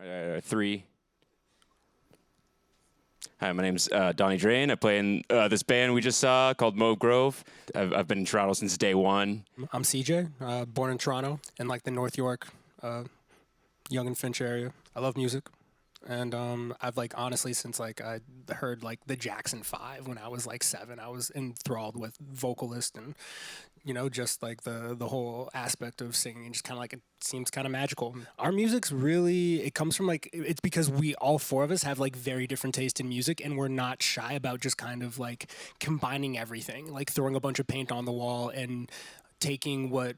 3. Hi, my name's Donnie Drain. I play in this band we just saw called Mauve Grove. I've been in Toronto since day one. I'm CJ, born in Toronto in like the North York, Yonge and Finch area. I love music. And I've like honestly since like I heard like the Jackson 5 when I was like 7, I was enthralled with vocalist and just like the whole aspect of singing and just kind of like it seems kind of magical. Our music's really it comes from like it's because we all 4 of us have like very different taste in music and we're not shy about just kind of like combining everything, like throwing a bunch of paint on the wall and taking what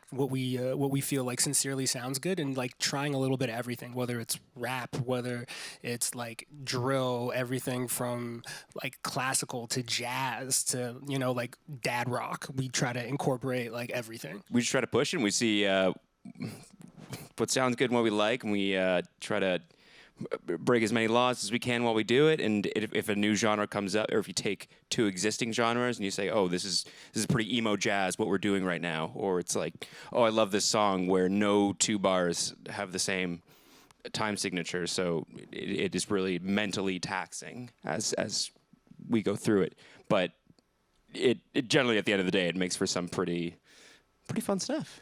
what we feel like sincerely sounds good and like trying a little bit of everything, whether it's rap, whether it's like drill, everything from like classical to jazz to like dad rock. We try to incorporate like everything. We just try to push and we see what sounds good and what we like, and we try to break as many laws as we can while we do it. And if a new genre comes up, or if you take 2 existing genres and you say, oh, this is pretty emo jazz, what we're doing right now, or it's like, oh, I love this song where no 2 bars have the same time signature, so it is really mentally taxing as we go through it. But it generally at the end of the day it makes for some pretty fun stuff.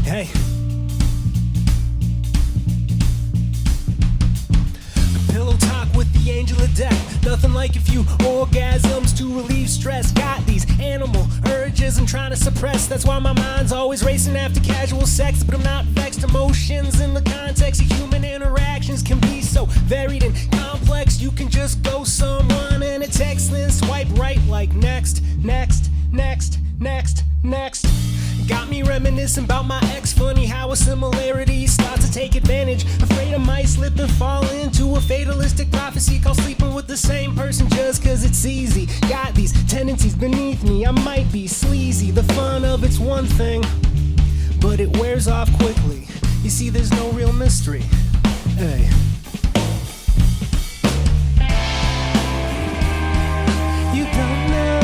Hey. Pillow talk with the angel of death. Nothing like a few orgasms to relieve stress. Got these animal urges I'm trying to suppress. That's why my mind's always racing after casual sex. But I'm not vexed. Emotions in the context of human interactions can be so varied and complex. You can just go someone and a text, then swipe right like next. Got me reminiscing about my ex. Funny how a similarity starts to take advantage. Afraid I might slip and fall into a fatalistic prophecy called sleeping with the same person just cause it's easy. Got these tendencies beneath me, I might be sleazy. The fun of it's one thing, but it wears off quickly. You see, there's no real mystery. Hey. You don't know.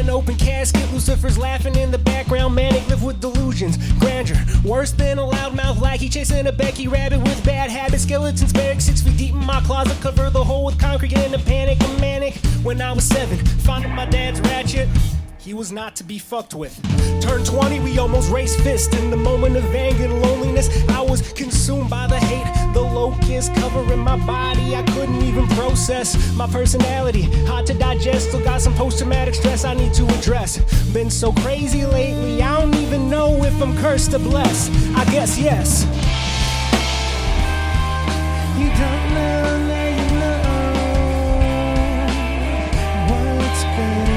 Open casket, Lucifer's laughing in the background, manic, live with delusions, grandeur, worse than a loudmouth lackey chasing a Becky rabbit with bad habits, skeletons buried 6 feet deep in my closet, cover the hole with concrete in a panic, I'm manic. When I was 7, finding my dad's ratchet, he was not to be fucked with. Turned 20, we almost raced fist. In the moment of anger and loneliness, I was consumed by the hate. The locust covering my body, I couldn't even process my personality. Hard to digest, still got some post-traumatic stress I need to address. Been so crazy lately, I don't even know if I'm cursed or blessed. I guess yes. You don't know, now you know what's good.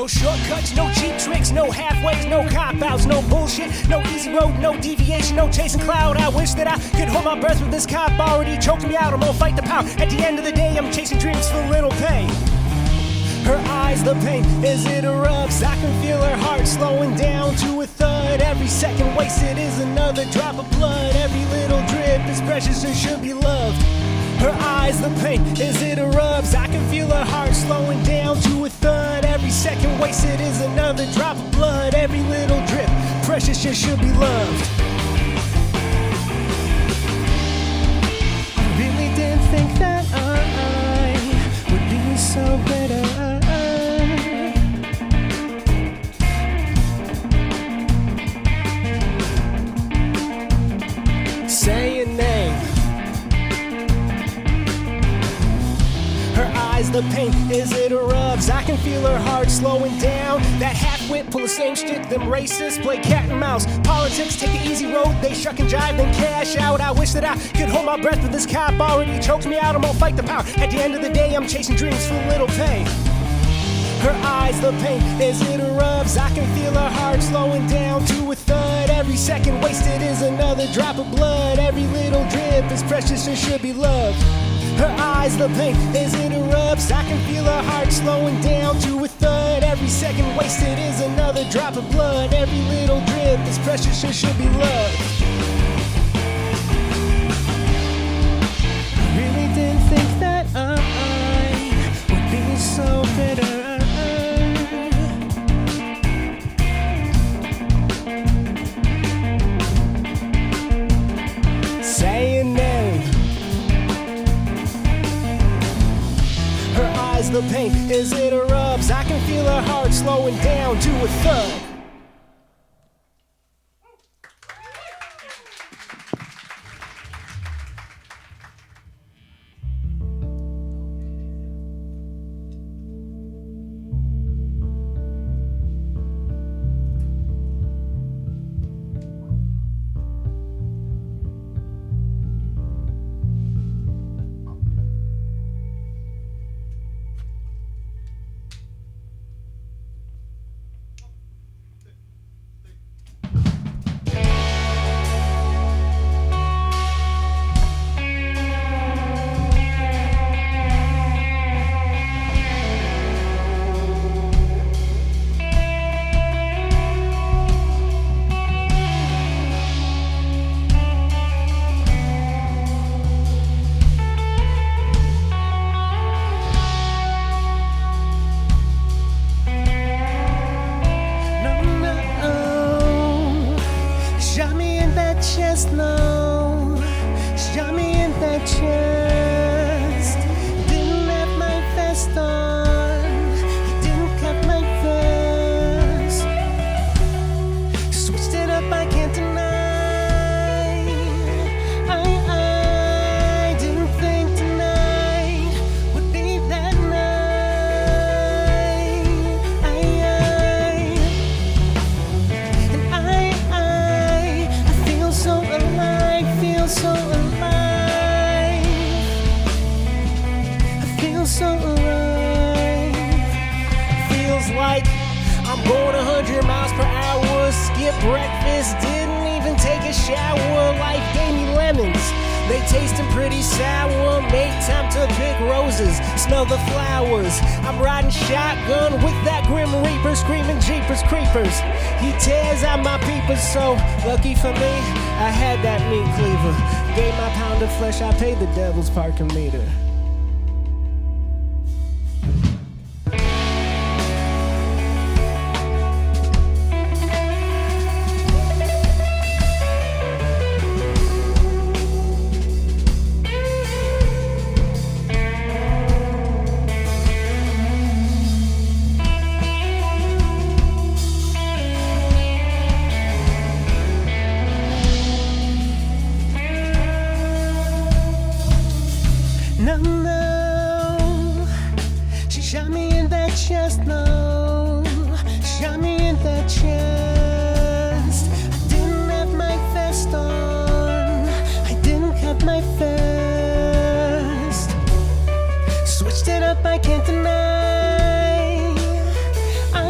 No shortcuts, no cheap tricks, no halfways, no cop-outs, no bullshit, no easy road, no deviation, no chasing cloud. I wish that I could hold my breath, but this cop already choked me out. I'm gonna fight the power. At the end of the day, I'm chasing dreams for little pay. Her eyes, the pain, as it erupts, I can feel her heart slowing down to a thud. Every second wasted is another drop of blood. Every little drip is precious and should be loved. Her eyes, the pain, as it erupts, I can feel her heart slowing down to a thud. Every second wasted is another drop of blood. Every little drip, precious and should be loved. I really didn't think that I would be so bitter. Say your name. Her eyes, the pain, as it erupts, I can feel her heart slowing down. That half-wit, pull the same shit, them racists play cat and mouse. Politics, take the easy road, they shuck and jive, then cash out. I wish that I could hold my breath, but this cop already choked me out. I'm gonna fight the power. At the end of the day, I'm chasing dreams for little pay. Her eyes, the pain, as it erupts, I can feel her heart slowing down to a thud. Every second wasted is another drop of blood. Every little drip is precious and should be loved. Her eyes, the pain, as it erupts, I can feel her heart slowing down to a thud. Every second wasted is another drop of blood. Every little drip is precious and should be loved. I really didn't think that I would be so bitter. Say your name. Her eyes, the pain, as it erupts, I can feel her heart slowing down to a thud. Breakfast, didn't even take a shower. Life gave me lemons, they tasting pretty sour. Made time to pick roses, smell the flowers. I'm riding shotgun with that grim reaper, screaming jeepers creepers. He tears out my peepers, so lucky for me, I had that meat cleaver. Gave my pound of flesh, I paid the devil's parking meter. No, she shot me in that chest, no, shot me in that chest. I didn't have my vest on, I didn't have my vest. Switched it up, I can't deny, I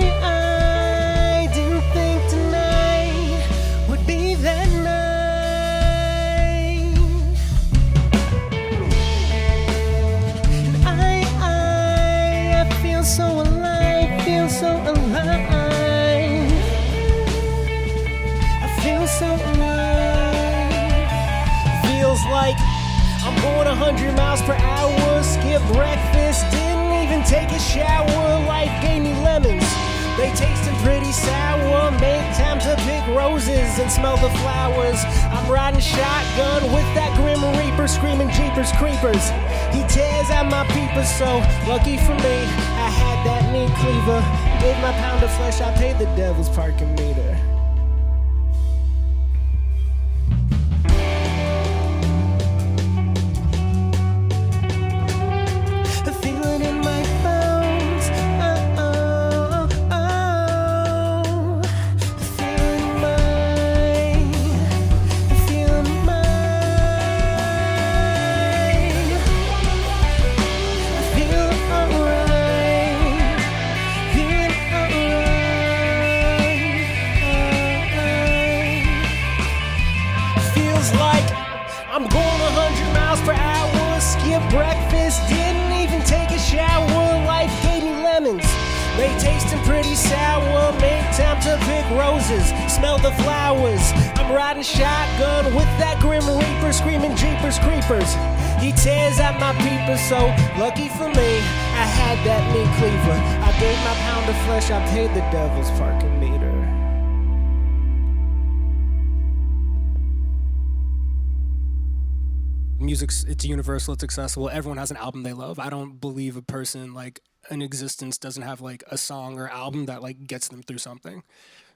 so alive, feel so alive. I feel so alive. Feels like I'm going 100 miles per hour. Skip breakfast, didn't even take a shower. Life gave me lemons, they tasted pretty sour. Make time to pick roses and smell the flowers. I'm riding shotgun with that Grim Reaper, screaming Jeepers Creepers. He tears out my peepers, so lucky for me, I had that meat cleaver. Gave my pound of flesh, I paid the devil's parking meter. I feel it in my bones. Oh, oh, oh. I feel it in mine. I feel it in mine. I feel alright. Feel alright. Feels like I'm going 100 miles per hour. Skip breakfast, didn't even take a shower. Life gave me lemons, they tasted pretty sour. Make time to pick roses, smell the flowers. I'm riding shotgun with that Grim Reaper, screaming Jeepers Creepers. He tears out my peepers, so lucky for me, I had that meat cleaver. I gave my pound of flesh, I paid the devil's parking meter. Music's, it's universal, it's accessible. Everyone has an album they love. I don't believe a person like in existence doesn't have like a song or album that like gets them through something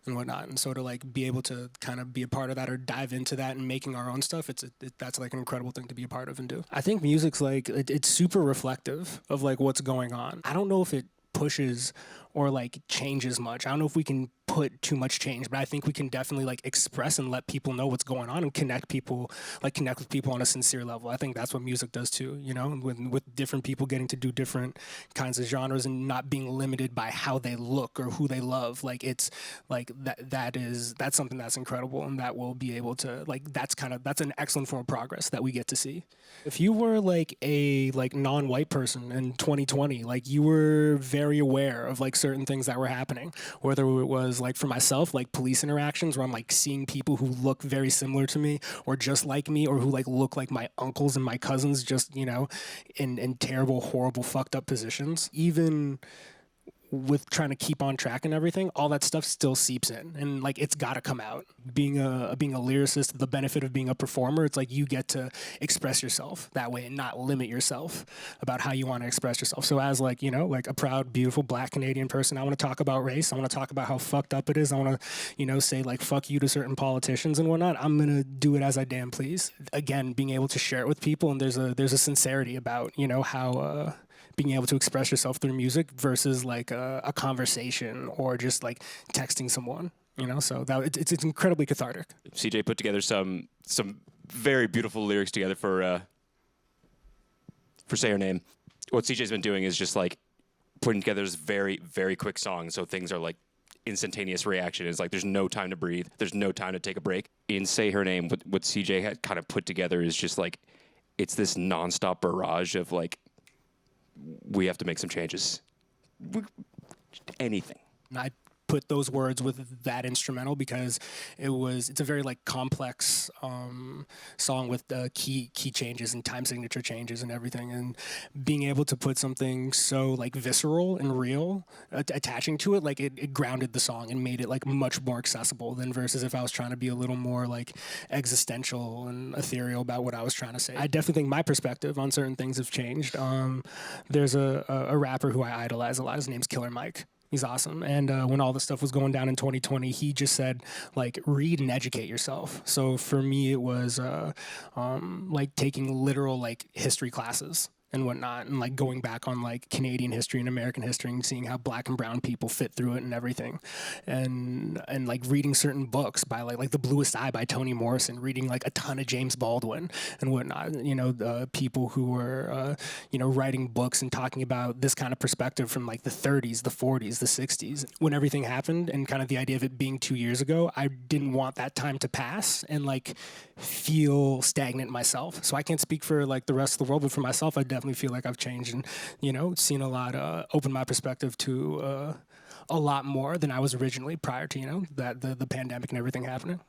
and whatnot. And so to like be able to kind of be a part of that or dive into that and making our own stuff, that's like an incredible thing to be a part of and do. I think music's like it's super reflective of like what's going on. I don't know if it pushes or like changes much. I don't know if we can put too much change, but I think we can definitely like express and let people know what's going on and connect with people on a sincere level. I think that's what music does too, you know, with different people getting to do different kinds of genres and not being limited by how they look or who they love. Like it's like that's something that's incredible, and that will be able to like that's an excellent form of progress that we get to see. If you were like a like non-white person in 2020, like you were very aware of like certain things that were happening, whether it was like for myself, like police interactions where I'm like seeing people who look very similar to me or just like me, or who like look like my uncles and my cousins, just, you know, in terrible, horrible, fucked up positions. Even with trying to keep on track and everything, all that stuff still seeps in, and like it's got to come out. Being a lyricist, the benefit of being a performer, it's like you get to express yourself that way and not limit yourself about how you want to express yourself. So as like, you know, like a proud, beautiful Black Canadian person, I want to talk about race. I want to talk about how fucked up it is. I want to, you know, say like fuck you to certain politicians and whatnot. I'm gonna do it as I damn please. Again, being able to share it with people, and there's a sincerity about, you know, how being able to express yourself through music versus like a conversation or just like texting someone, you know. So that it's incredibly cathartic. CJ put together some very beautiful lyrics together for Say Her Name. What CJ's been doing is just like putting together this very, very quick song, so things are like instantaneous reaction. It's like there's no time to breathe, there's no time to take a break. In Say Her Name, what CJ had kind of put together is just like it's this nonstop barrage of like, we have to make some changes. Anything. And I put those words with that instrumental because it's a very like complex song with key changes and time signature changes and everything, and being able to put something so like visceral and real attaching to it, like it grounded the song and made it like much more accessible than versus if I was trying to be a little more like existential and ethereal about what I was trying to say. I definitely think my perspective on certain things have changed. There's a rapper who I idolize a lot. His name's Killer Mike. He's awesome. And when all this stuff was going down in 2020, he just said, like, read and educate yourself. So for me, it was like taking literal like history classes and whatnot, and like going back on like Canadian history and American history and seeing how Black and brown people fit through it and everything, and like reading certain books by like The Bluest Eye by Toni Morrison, reading like a ton of James Baldwin and whatnot, you know, people who were you know, writing books and talking about this kind of perspective from like the 30s, the 40s, the 60s, when everything happened, and kind of the idea of it being 2 years ago. I didn't want that time to pass and like feel stagnant myself. So I can't speak for like the rest of the world, but for myself, I definitely feel like I've changed and, seen a lot, opened my perspective to a lot more than I was originally prior to, that the pandemic and everything happening.